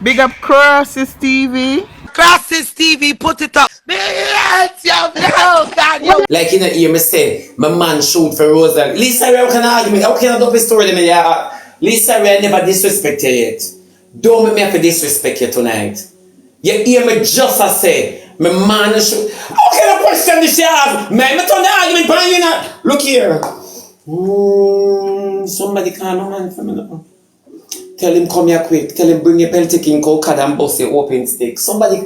Big up Crosses TV. Crosses TV, put it up. Like you know, hear me say, my man shoot for Rosa. Lisa Ray, how can I argue? How can I do this story? Lisa Ray never disrespect you yet. Don't make me have to disrespect you tonight. You hear me just as say, my man shoot. How can I question this you have? Man, me turn the argument, but you know. Look here. Somebody call my man for me now. Tell him come here quick. Tell him bring your pelty king, go cut and bust your open stick. Somebody. Me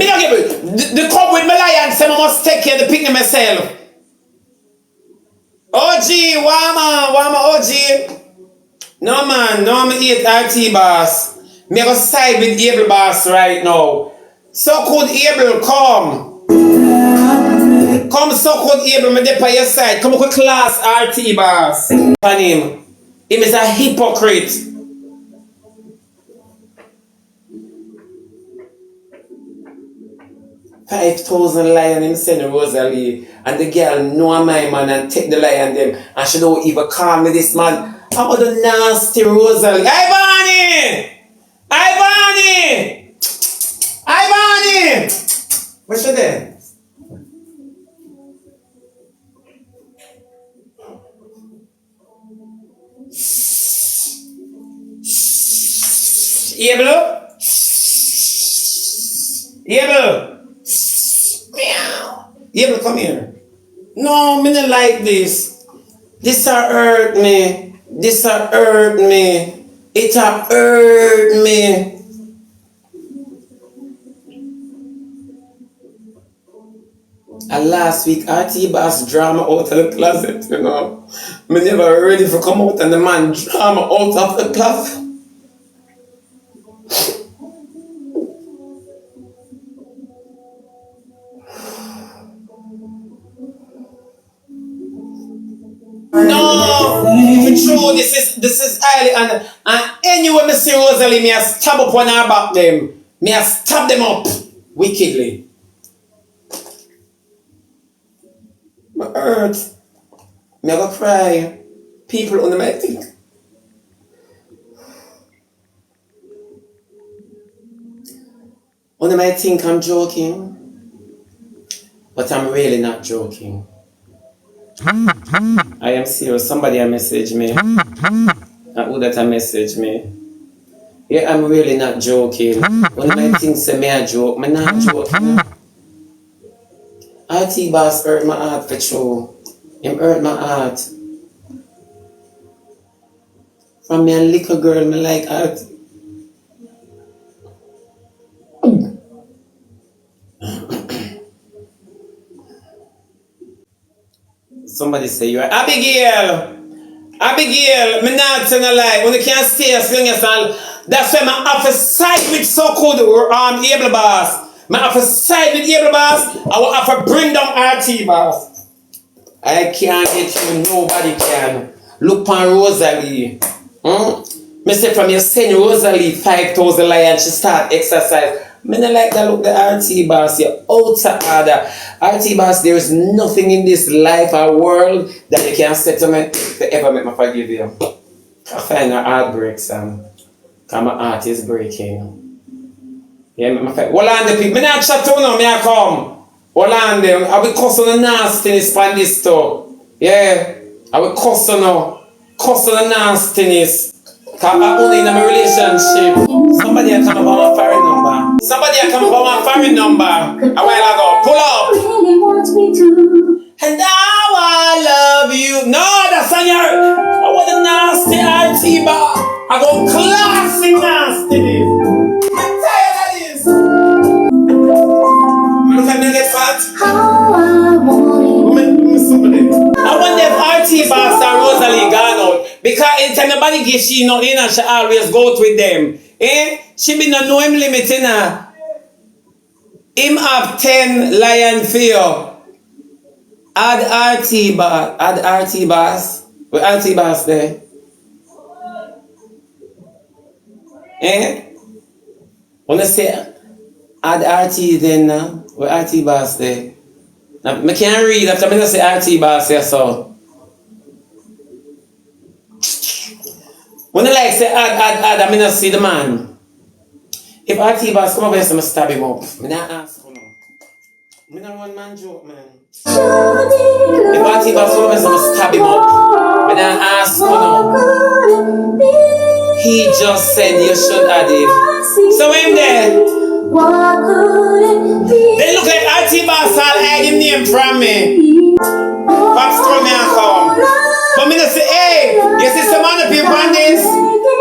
not give it. The cup with my lion say I must take care of the picnic myself. OG, Wama, OG. No man, no me eat RT boss. Me go side with Able boss right now. So could Able come. Come so could Able me dey by your side. Come with class RT boss. On him. Him is a hypocrite. $5,000 lion him send Rosalie and the girl know my man and take the lion them and she don't even call me this man. How about the nasty Rosalie? Ivani! Where's she there? Able? Able, come here. No, me not like this. This a hurt me. It a hurt me. And last week, RT boss drama out of the closet, you know. Me never ready for come out and the man drama out of the closet. No, it's true. This is highly and anyway, me see Rosalie, me a stab up on her back them. Me a stab them up wickedly. My hurt. Me a go cry. People under my think. Under my think I'm joking, but I'm really not joking. I am serious. Somebody a message me. Who that a message me? Yeah, I'm really not joking. One of my things say me a joke, me not joking. RT boss hurt my heart for true. Him hurt my heart. From me a little girl, me like RT. Somebody say you are Abigail, me not tell a lie. When you can't stay as long as that's why I have to side with so called Able boss. I have to side with Able boss. I will have to bring down RT boss. I can't get you, nobody can. Look on Rosalie. Me say from you send Rosalie $5,000 and she start exercise. Me not like that look the RT boss, you're out of order. RT boss, there is nothing in this life or world that you can say to me to ever make me forgive you. I find a heartbreak, Sam. Because my heart is breaking. Yeah, me fight. Hold on the people. Me not chat to now, me a come. Hold on them. I will cuss on the nastiness on this stuff. Yeah. I will cuss on now. Cuss on the nastiness. Because I'm only in a relationship. Somebody a come up on my foreign number. A while ago. Pull up. And now I love you. No, that's on your. I want a nasty RT bar. I go classy nastiness. I'm tired of this. Look at me get fat. I wonder if RT boss and Rosalie gone out. Because anytime nobody gives she nothing and she always go out with them. She be not know him limiting her. Him have 10 lion fear. Add RT boss. With RT boss there. When I say add RT then now, with RT boss there. I can't read after I say RT boss here, so. When I like say add, I mean I see the man. If RT boss come over here, I'm stab him up. I not ask for no. I not one man joke, man. If RT boss come over here, I'm stab him up. I not ask for no. He just said you should add it. So him there. They look like RT boss all hide him name from me. Pops come here and come. But me say, hey, you see some other people on this?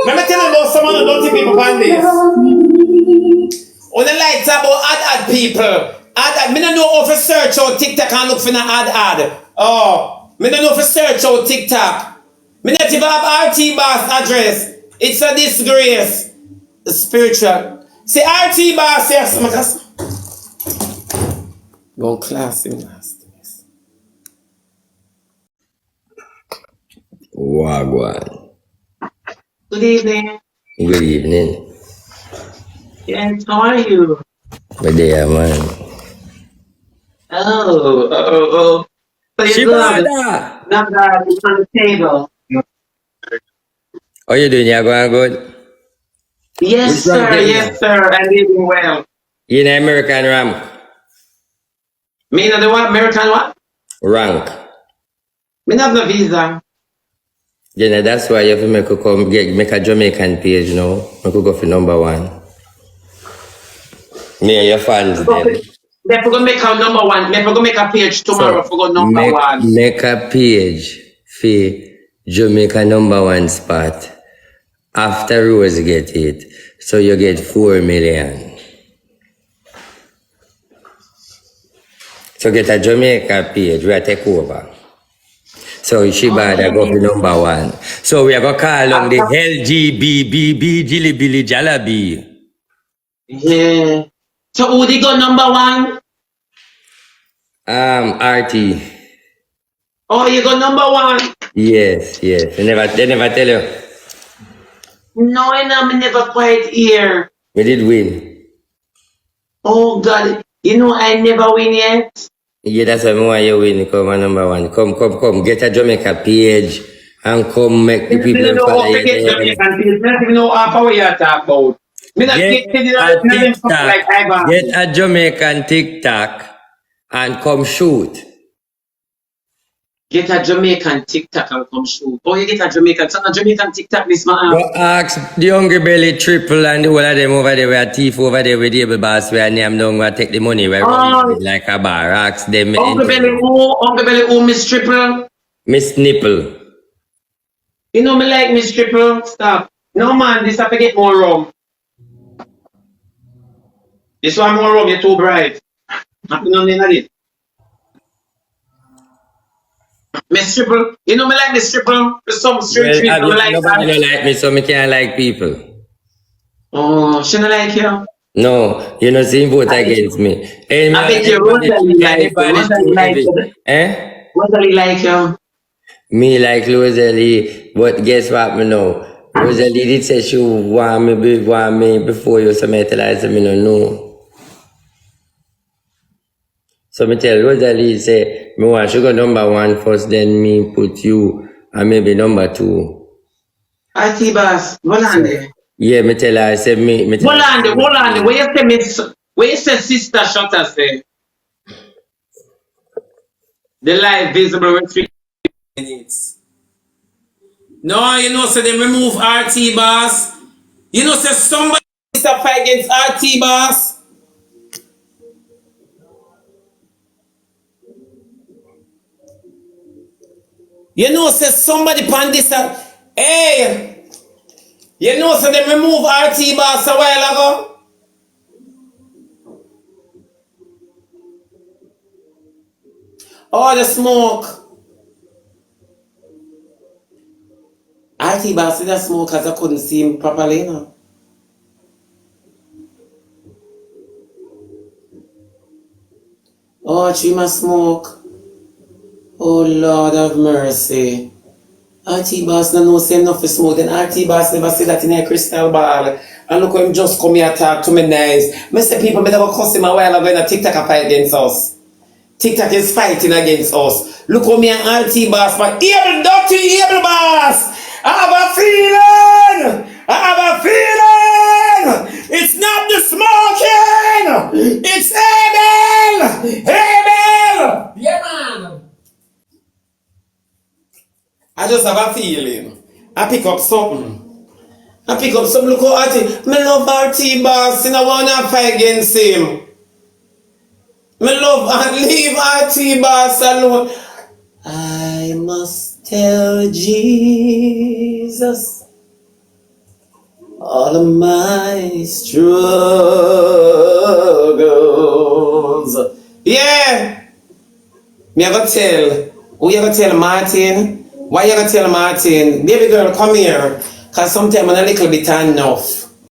Remember telling about some other dirty people on this? When the lights about add people. Add. Me don't know how to search out TikTok and look for an add. Oh, me don't know how to search out TikTok. Me not even have RT boss address. It's a disgrace. The spiritual. See RT boss, yes. Go class in nastiness. Wagwan. Good evening. Good evening. Yes, how are you? But there, man. Oh. So you good? Shibada! Not that it's on the table. How you doing? You going good? Yes, Which rank sir. you Yes, in? sir. I'm living well. You in American rank? Me not the what? American what? Rank. Me not the visa. You know, that's why you have to make a Jamaican page, you know. I could go for #1. Me and your fans then. They forgot make a number one. They forgot make a page tomorrow. So Forgot number one. make a page for Jamaica #1 spot. After Rose get it, so you get 4 million. So get a Jamaica page, we take over. So Shibada go for #1. So we are going to call on the LGBBB Jilly Billy Jalabi. Yeah. So who they got number one? RT. Oh, you got number one. Yes. They never tell you. No, I never quite hear. We did win. Oh God, you know I never win yet. Yeah, that's why I want you win. Come on, #1. Come. Get a Jamaica page and come make the people follow you. I don't even know half what you talk about. Me not Get a TikTok. Get a Jamaican TikTok and come shoot. Get a Jamaican TikTok and come shoot. Oh, you get a Jamaican TikTok this man. Go ask the Hungry Belly Triple and all of them over there, we are thief over there with the able boss, we are name down, we take the money, we run like a bar. Ask them. Uncle Belly who, Miss Triple? Miss Nipple. You know me like Miss Triple? Stop. No man, this I forget more rum. This one more rum, you're too bright. Nothing on in it. Miss Triple, you know me like Miss Triple? There's some street trees, Well, like nobody that. don't like me, so me can't like people. Oh, she don't like you? No, you know, see vote against me. Hey, I bet you Rosalie like you. Rosalie Rosalie like you. Eh? Rosalie like you. Me like Rosalie, but guess what me know? Rosalie did say she want me before you, so me tell her, so me no know. So me tell Rosalie, say, me want she go #1 first, then me put you, and maybe #2. RT boss, hold on there. Yeah, me tell her, I say me tell Hold on her, there. Where you say sister shutter say? The live visible retreat. No, you know, so they remove RT boss. You know, so somebody is a fight against RT boss. You know, say somebody pan this. Hey, you know, so they remove RT boss a while ago. Oh, the smoke. RT boss in the smoke because I couldn't see him properly, you know. Oh, she must smoke. Oh, Lord of mercy. RT boss no know say enough for smoke. Then RT boss never say that in a crystal ball. And look how him just come here talk to me nice. Me say people better go cuss him a while ago in a TikTok a fight against us. TikTok is fighting against us. Look how me and Auntie Boss, but able dirty, able boss. I have a feeling. I have a feeling. It's not the smoking. It's Abel. Abel. Yeah, man. I just have a feeling. I pick up something. Look how Auntie. Me love Auntie Boss. And I want to fight against him. Me love and leave Auntie Boss alone. I must tell Jesus all of my struggles. Yeah. Me ever tell. Who you ever tell Martin? Why you ever tell Martin? Baby girl, come here. Cause sometimes I'm a little bit enough.